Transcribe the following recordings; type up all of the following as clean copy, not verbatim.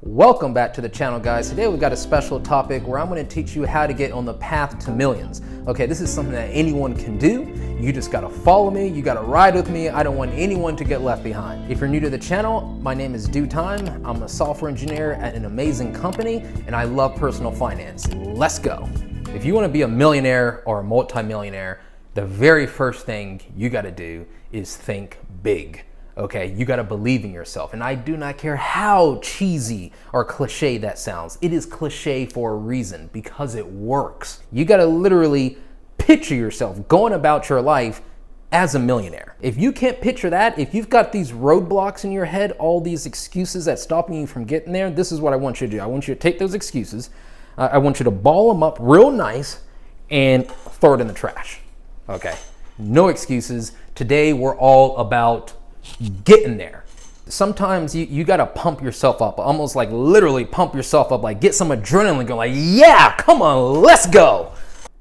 Welcome back to the channel, guys. Today we've got a special topic where I'm going to teach you how to get on the path to millions. Okay, this is something that anyone can do. You just got to follow me. You got to ride with me. I don't want anyone to get left behind. If you're new to the channel, my name is Due Time. I'm a software engineer at an amazing company, and I love personal finance. Let's go. If you want to be a millionaire or a multimillionaire, the very first thing you got to do is think big. Okay, you got to believe in yourself. And I do not care how cheesy or cliche that sounds. It is cliche for a reason, because it works. You got to literally picture yourself going about your life as a millionaire. If you can't picture that, if you've got these roadblocks in your head, all these excuses that's stopping you from getting there, this is what I want you to do. I want you to take those excuses. I want you to ball them up real nice and throw it in the trash. Okay, no excuses. Today we're all about getting there. Sometimes you got to pump yourself up, almost like literally pump yourself up, like get some adrenaline going, like, yeah, come on, let's go.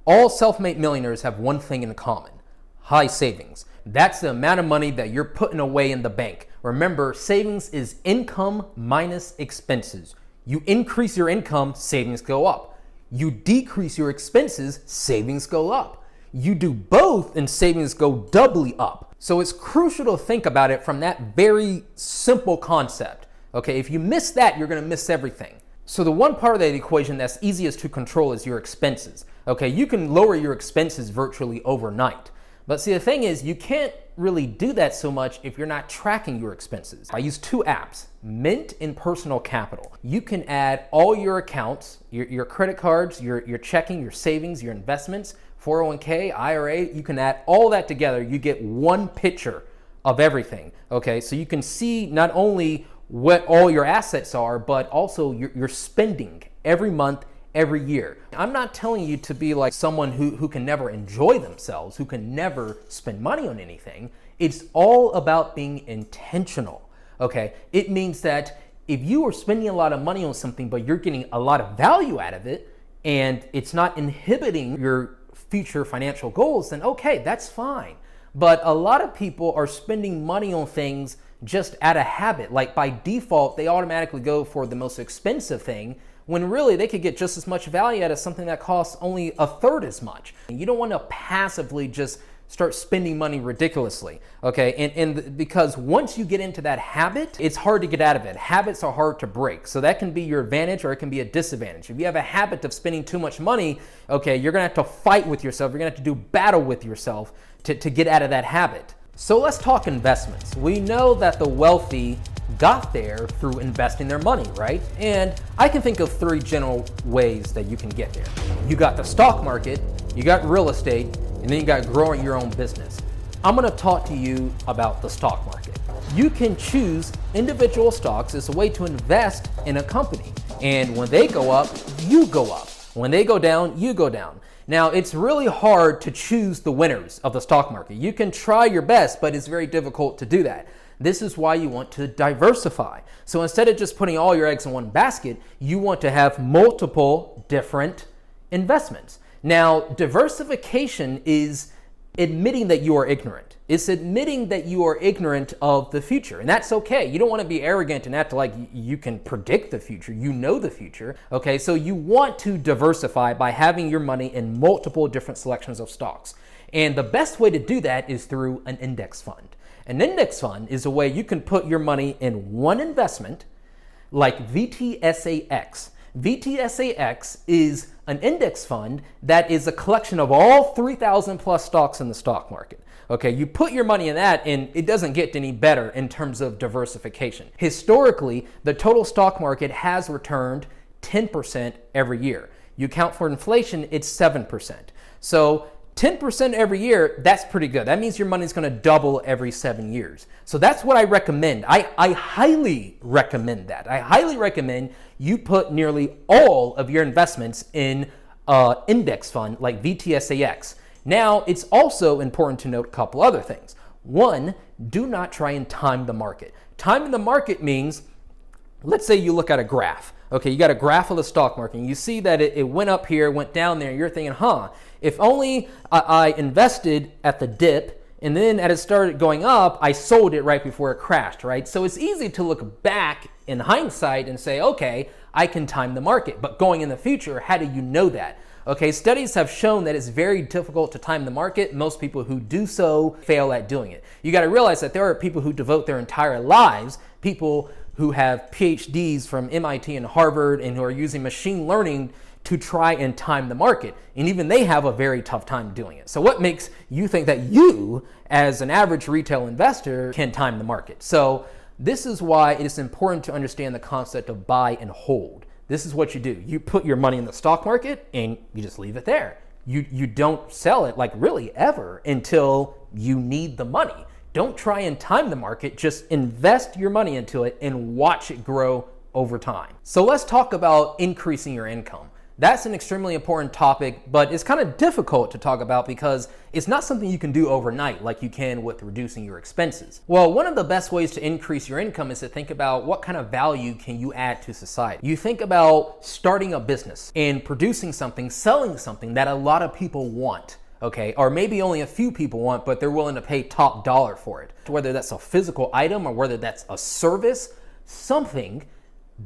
All self-made millionaires have one thing in common: high savings. That's the amount of money that you're putting away in the bank. Remember, savings is income minus expenses. You increase your income, savings go up. You decrease your expenses, savings go up. You do both and savings go doubly up. So it's crucial to think about it from that very simple concept. Okay, if you miss that, you're gonna miss everything. So the one part of that equation that's easiest to control is your expenses. Okay, you can lower your expenses virtually overnight. But see, the thing is, you can't really do that so much if you're not tracking your expenses. I use two apps, Mint and Personal Capital. You can add all your accounts, your credit cards, your checking, your savings, your investments, 401k, IRA, you can add all that together. You get one picture of everything. Okay, so you can see not only what all your assets are, but also your spending every month, every year. I'm not telling you to be like someone who can never enjoy themselves, who can never spend money on anything. It's all about being intentional. Okay, it means that if you are spending a lot of money on something, but you're getting a lot of value out of it, and it's not inhibiting your future financial goals, then okay, that's fine. But a lot of people are spending money on things just out of habit. Like by default, they automatically go for the most expensive thing, when really they could get just as much value out of something that costs only a third as much. You don't want to passively just start spending money ridiculously, okay? And because once you get into that habit, it's hard to get out of it. Habits are hard to break. So that can be your advantage or it can be a disadvantage. If you have a habit of spending too much money, okay, you're gonna have to fight with yourself. You're gonna have to do battle with yourself to get out of that habit. So let's talk investments. We know that the wealthy got there through investing their money, right? And I can think of three general ways that you can get there. You got the stock market, you got real estate, and then you got growing your own business. I'm gonna talk to you about the stock market. You can choose individual stocks as a way to invest in a company. And when they go up, you go up. When they go down, you go down. Now, it's really hard to choose the winners of the stock market. You can try your best, but it's very difficult to do that. This is why you want to diversify. So instead of just putting all your eggs in one basket, you want to have multiple different investments. Now, diversification is admitting that you are ignorant. It's admitting that you are ignorant of the future, and that's okay. You don't want to be arrogant and act like you can predict the future. You know the future, okay? So you want to diversify by having your money in multiple different selections of stocks. And the best way to do that is through an index fund. An index fund is a way you can put your money in one investment, like VTSAX. VTSAX is an index fund that is a collection of all 3,000 plus stocks in the stock market. Okay, you put your money in that and it doesn't get any better in terms of diversification. Historically, the total stock market has returned 10% every year. You account for inflation, it's 7%. So 10% every year, that's pretty good. That means your money's gonna double every 7 years. So that's what I recommend. I highly recommend that. I highly recommend you put nearly all of your investments in an index fund like VTSAX. Now, it's also important to note a couple other things. One, do not try and time the market. Timing the market means, let's say you look at a graph. Okay, you got a graph of the stock market, and you see that it went up here, went down there, and you're thinking, if only I invested at the dip And then as it started going up, I sold it right before it crashed, right? So it's easy to look back in hindsight and say, okay, I can time the market. But going in the future, how do you know that? Okay, studies have shown that it's very difficult to time the market. Most people who do so fail at doing it. You got to realize that there are people who devote their entire lives, people who have PhDs from MIT and Harvard and who are using machine learning to try and time the market. And even they have a very tough time doing it. So what makes you think that you, as an average retail investor, can time the market? So this is why it is important to understand the concept of buy and hold. This is what you do. You put your money in the stock market and you just leave it there. You don't sell it like really ever until you need the money. Don't try and time the market. Just invest your money into it and watch it grow over time. So let's talk about increasing your income. That's an extremely important topic, but it's kind of difficult to talk about because it's not something you can do overnight like you can with reducing your expenses. Well, one of the best ways to increase your income is to think about what kind of value can you add to society. You think about starting a business and producing something, selling something that a lot of people want, okay? Or maybe only a few people want, but they're willing to pay top dollar for it. Whether that's a physical item or whether that's a service, something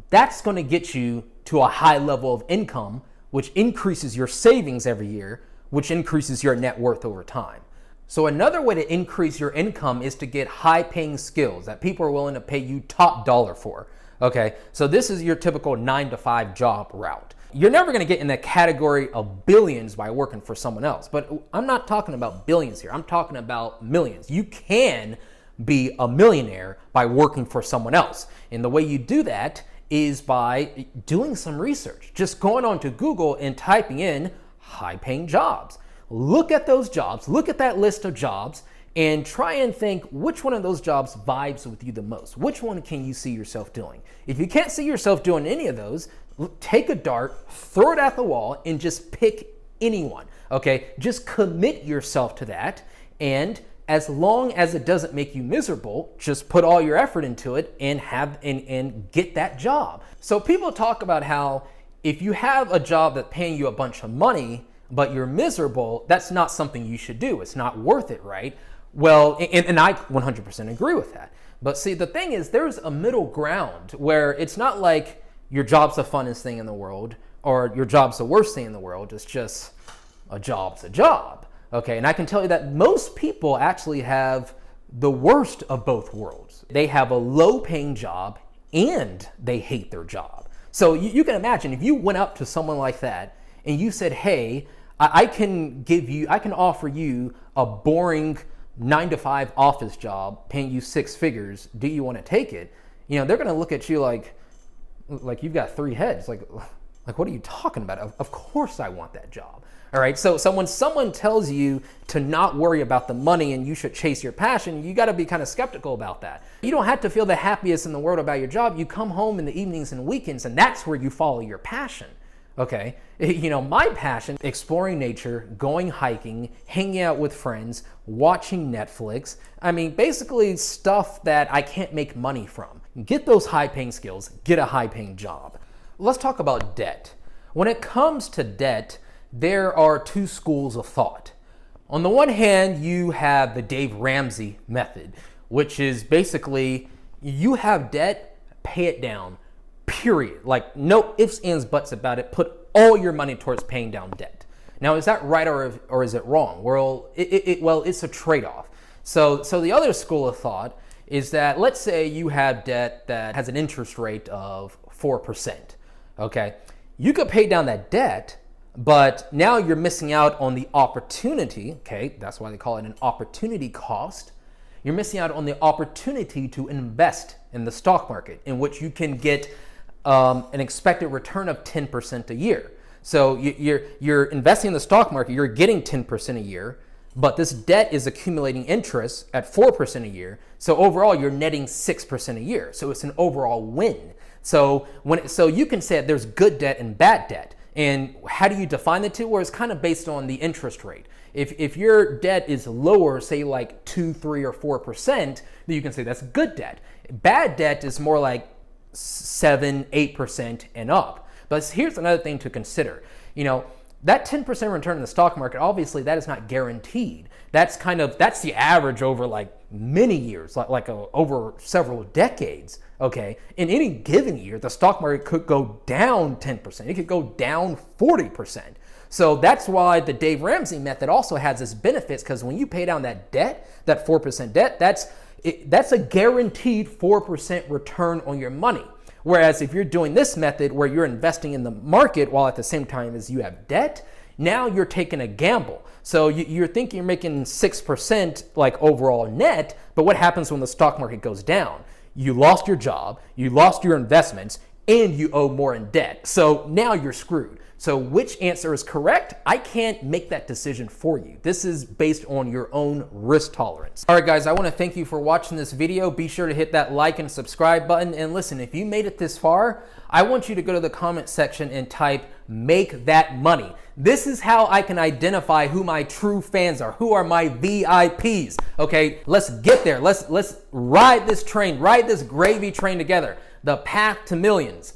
that's going to get you to a high level of income, which increases your savings every year, which increases your net worth over time. So another way to increase your income is to get high-paying skills that people are willing to pay you top dollar for. Okay, so this is your typical 9-to-5 job route. You're never going to get in that category of billions by working for someone else, but I'm not talking about billions here. I'm talking about millions. You can be a millionaire by working for someone else. And the way you do that is by doing some research, just going on to Google and typing in high-paying jobs. Look at those jobs, look at that list of jobs, and try and think which one of those jobs vibes with you the most. Which one can you see yourself doing? If you can't see yourself doing any of those, take a dart, throw it at the wall, and just pick anyone, okay? Just commit yourself to that, and as long as it doesn't make you miserable, just put all your effort into it and get that job. So people talk about how if you have a job that's paying you a bunch of money, but you're miserable, that's not something you should do. It's not worth it, right? Well, and I 100% agree with that. But see, the thing is, there's a middle ground where it's not like your job's the funnest thing in the world or your job's the worst thing in the world. It's just a job's a job. Okay, and I can tell you that most people actually have the worst of both worlds. They have a low-paying job and they hate their job. So you can imagine if you went up to someone like that and you said, hey, I can offer you a boring 9-to-5 office job paying you 6 figures. Do you want to take it? You know, they're going to look at you like you've got 3 heads. Like, what are you talking about? Of course I want that job. All right, so when someone tells you to not worry about the money and you should chase your passion, you got to be kind of skeptical about that. You don't have to feel the happiest in the world about your job. You come home in the evenings and weekends, and that's where you follow your passion. Okay, you know, my passion, exploring nature, going hiking, hanging out with friends, watching Netflix. I mean, basically stuff that I can't make money from. Get those high-paying skills, get a high-paying job. Let's talk about debt. When it comes to debt, there are 2 schools of thought. On the one hand, you have the Dave Ramsey method, which is basically you have debt, pay it down, period. Like no ifs, ands, buts about it. Put all your money towards paying down debt. Now, is that right or is it wrong? Well, it's a trade-off. So the other school of thought is that let's say you have debt that has an interest rate of 4%. Okay, you could pay down that debt, but now you're missing out on the opportunity, okay, that's why they call it an opportunity cost. You're missing out on the opportunity to invest in the stock market, in which you can get an expected return of 10% a year. So you're investing in the stock market, you're getting 10% a year, but this debt is accumulating interest at 4% a year. So overall, you're netting 6% a year. So it's an overall win. So you can say that there's good debt and bad debt. And how do you define the two? Well, it's kind of based on the interest rate. If your debt is lower, say like 2, 3, or 4%, then you can say that's good debt. Bad debt is more like 7, 8% and up. But here's another thing to consider. You know, that 10% return in the stock market, obviously that is not guaranteed. That's the average over like many years, over several decades. Okay, in any given year, the stock market could go down 10%. It could go down 40%. So that's why the Dave Ramsey method also has its benefits, because when you pay down that debt, that 4% debt, that's a guaranteed 4% return on your money. Whereas if you're doing this method where you're investing in the market while at the same time as you have debt, now you're taking a gamble. So you're thinking you're making 6% like overall net, but what happens when the stock market goes down? You lost your job, you lost your investments, and you owe more in debt. So now you're screwed. So which answer is correct? I can't make that decision for you. This is based on your own risk tolerance. All right, guys, I want to thank you for watching this video. Be sure to hit that like and subscribe button. And listen, if you made it this far, I want you to go to the comment section and type "make that money." This is how I can identify who my true fans are, who are my VIPs. Okay, let's get there. Let's ride this train, ride this gravy train together. The path to millions.